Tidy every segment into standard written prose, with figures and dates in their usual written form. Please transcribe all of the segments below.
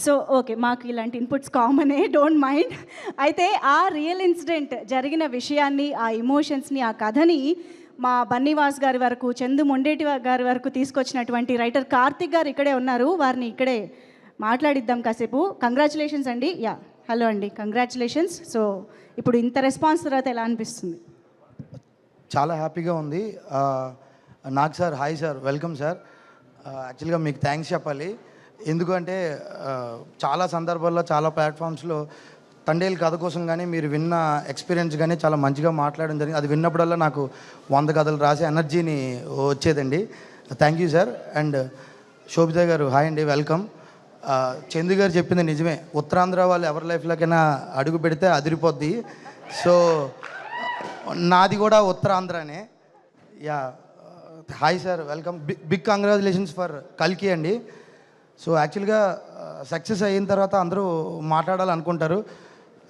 So okay, మాకు ఇలాంటి inputs కామనే, డోంట్ మైండ్. అయితే ఆ రియల్ ఇన్సిడెంట్ జరిగిన విషయాన్ని, ఆ ఎమోషన్స్ని, ఆ కథని మా బన్నీవాస్ గారి వరకు, చందు మొండేటి గారి వరకు తీసుకొచ్చినటువంటి రైటర్ కార్తిక్ గారు ఇక్కడే ఉన్నారు. వారిని ఇక్కడే మాట్లాడిద్దాం కాసేపు. కంగ్రాచులేషన్స్ అండి. యా, హలో అండి, కంగ్రాచులేషన్స్. సో ఇప్పుడు ఇంత రెస్పాన్స్ తర్వాత ఎలా అనిపిస్తుంది? చాలా హ్యాపీగా ఉంది. Nag sir, hi sir, welcome sir. యాక్చువల్గా మీకు థ్యాంక్స్ చెప్పాలి. ఎందుకంటే చాలా సందర్భాల్లో, చాలా ప్లాట్ఫామ్స్లో తండేలు కథ కోసం కానీ మీరు విన్న ఎక్స్పీరియన్స్ కానీ చాలా మంచిగా మాట్లాడడం జరిగింది. అది విన్నప్పుడల్లా నాకు 100 కథలు రాసే ఎనర్జీని వచ్చేదండి. Thank you sir. And Sobhita గారు, హాయ్ అండి, వెల్కమ్. చందు గారు చెప్పింది నిజమే. ఉత్తరాంధ్ర వాళ్ళు ఎవరి లైఫ్లోకైనా అడుగు పెడితే అదిరిపోద్ది. సో నాది కూడా ఉత్తరాంధ్రనే. Yeah, hi sir, welcome. Big congratulations for కల్కి అండి. సో యాక్చువల్గా సక్సెస్ అయిన తర్వాత అందరూ మాట్లాడాలనుకుంటారు.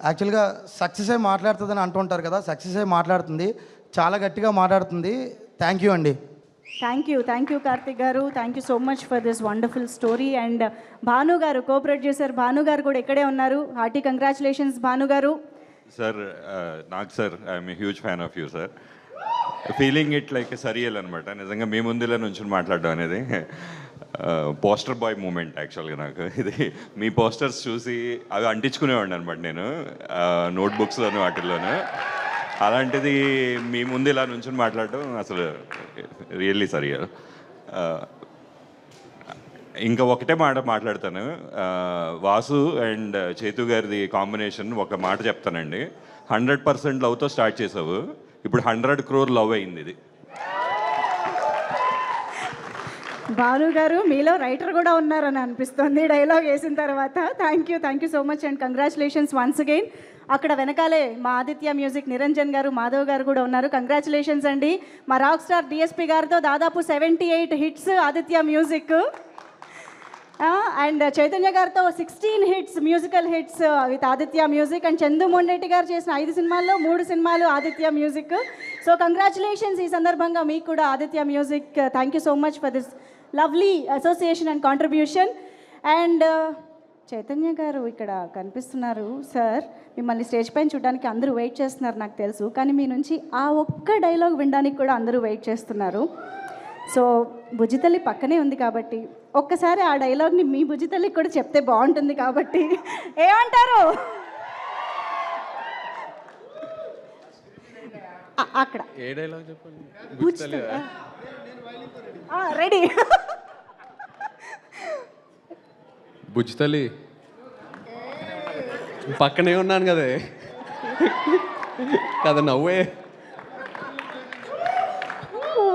యాక్చువల్గా సక్సెస్ అయి మాట్లాడుతుందని అంటుంటారు కదా, సక్సెస్ అయి మాట్లాడుతుంది, చాలా గట్టిగా మాట్లాడుతుంది. థ్యాంక్ యూ అండి. థ్యాంక్ యూ కార్తిక్ గారు. Thank you so much for this wonderful story. And Bhanu గారు, కో ప్రొడ్యూసర్ భాను గారు కూడా ఇక్కడే ఉన్నారు. హార్టీ కంగ్రాచులేషన్స్ భాను గారు. Sir, Nag sir, I'm a huge fan of you sir. Feeling it like surreal అనమాట. నిజంగా మీ ముందులో నుంచి మాట్లాడడం అనేది పోస్టర్ బాయ్ మూమెంట్ యాక్చువల్గా నాకు. ఇది మీ పోస్టర్స్ చూసి అవి అంటించుకునేవాడిని అనమాట నేను, నోట్బుక్స్లోను వాటిల్లోనూ. అలాంటిది మీ ముందు ఇలా నుంచి మాట్లాడడం అసలు రియల్లీ సరియల్. ఇంకా ఒకటే మాట మాట్లాడతాను. వాసు అండ్ చేతు గారిది కాంబినేషన్ ఒక మాట చెప్తానండి. 100% లవ్తో స్టార్ట్ చేసావు, ఇప్పుడు 100 crore లవ్ అయింది. ఇది భాను గారు, మీలో రైటర్ కూడా ఉన్నారని అనిపిస్తుంది డైలాగ్ వేసిన తర్వాత. Thank you so much and congratulations once again. అక్కడ వెనకాలే మా ఆదిత్య మ్యూజిక్ నిరంజన్ గారు, మాధవ్ గారు కూడా ఉన్నారు. కంగ్రాచులేషన్స్ అండి. మా రాక్ స్టార్ డిఎస్పి గారితో దాదాపు 78 hits Aditya music. And Chaitanya గారితో 16 hits, musical hits with Aditya music. And Chandu Mondeti గారు చేసిన 5 సినిమాల్లో 3 సినిమాలు ఆదిత్య మ్యూజిక్. సో కంగ్రాచులేషన్స్ ఈ సందర్భంగా మీకు కూడా Aditya music. Thank you so much for this lovely association and contribution. And Chaitanya గారు ఇక్కడ కనిపిస్తున్నారు. సార్, మిమ్మల్ని స్టేజ్ పైన చూడడానికి అందరూ వెయిట్ చేస్తున్నారు నాకు తెలుసు, కానీ మీ నుంచి ఆ ఒక్క డైలాగ్ వినడానికి కూడా అందరూ వెయిట్ చేస్తున్నారు. సో బుజ్జితల్లి పక్కనే ఉంది కాబట్టి ఒక్కసారి ఆ డైలాగ్ని మీ బుజ్జితల్లికి కూడా చెప్తే బాగుంటుంది కాబట్టి ఏమంటారు? అక్కడ ఏ డైలాగ్ చెప్పండి. రెడీ. బుజ్జితల్లి పక్కనే ఉన్నాను కదే కదా, నవ్వే.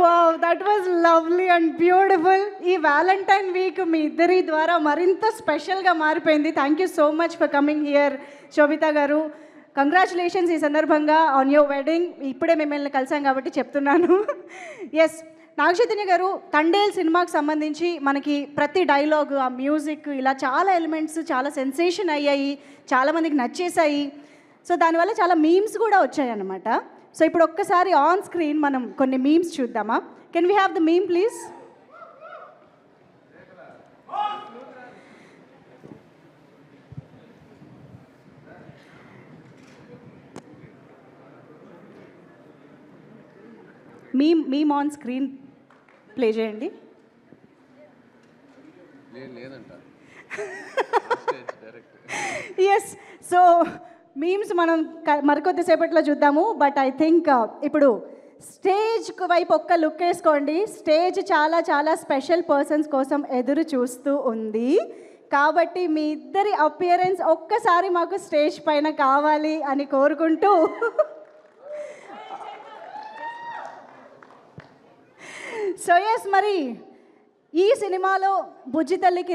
Wow, that was lovely and beautiful. ఈ వ్యాలంటైన్ వీక్ మీ ఇద్దరి ద్వారా మరింత స్పెషల్గా మారిపోయింది. Thank you so much for coming here Sobhita గారు. కంగ్రాచులేషన్స్ ఈ సందర్భంగా ఆన్ యువర్ వెడ్డింగ్. ఇప్పుడే మిమ్మల్ని కలిసాం కాబట్టి చెప్తున్నాను. ఎస్, నాగచైతన్య గారు, తండేల్ సినిమాకి సంబంధించి మనకి ప్రతి డైలాగ్, ఆ మ్యూజిక్, ఇలా చాలా ఎలిమెంట్స్ చాలా సెన్సేషన్ అయ్యాయి, చాలామందికి నచ్చేసాయి. సో దానివల్ల చాలా మీమ్స్ కూడా వచ్చాయి అన్నమాట. సో ఇప్పుడు ఒక్కసారి ఆన్ స్క్రీన్ మనం కొన్ని మీమ్స్ చూద్దామా? Can we have the meme please? Meme on screen play చేయండి. ఎస్, సో మీమ్స్ మనం మరికొద్దిసేపట్లో చూద్దాము. బట్ ఐ థింక్ ఇప్పుడు స్టేజ్ వైపు ఒక్క లుక్ వేసుకోండి. స్టేజ్ చాలా చాలా స్పెషల్ పర్సన్స్ కోసం ఎదురు చూస్తూ ఉంది. కాబట్టి మీ ఇద్దరి అపియరెన్స్ ఒక్కసారి మాకు స్టేజ్ పైన కావాలి అని కోరుకుంటూ, సో ఎస్, మరి ఈ సినిమాలో బుజ్జితల్లికి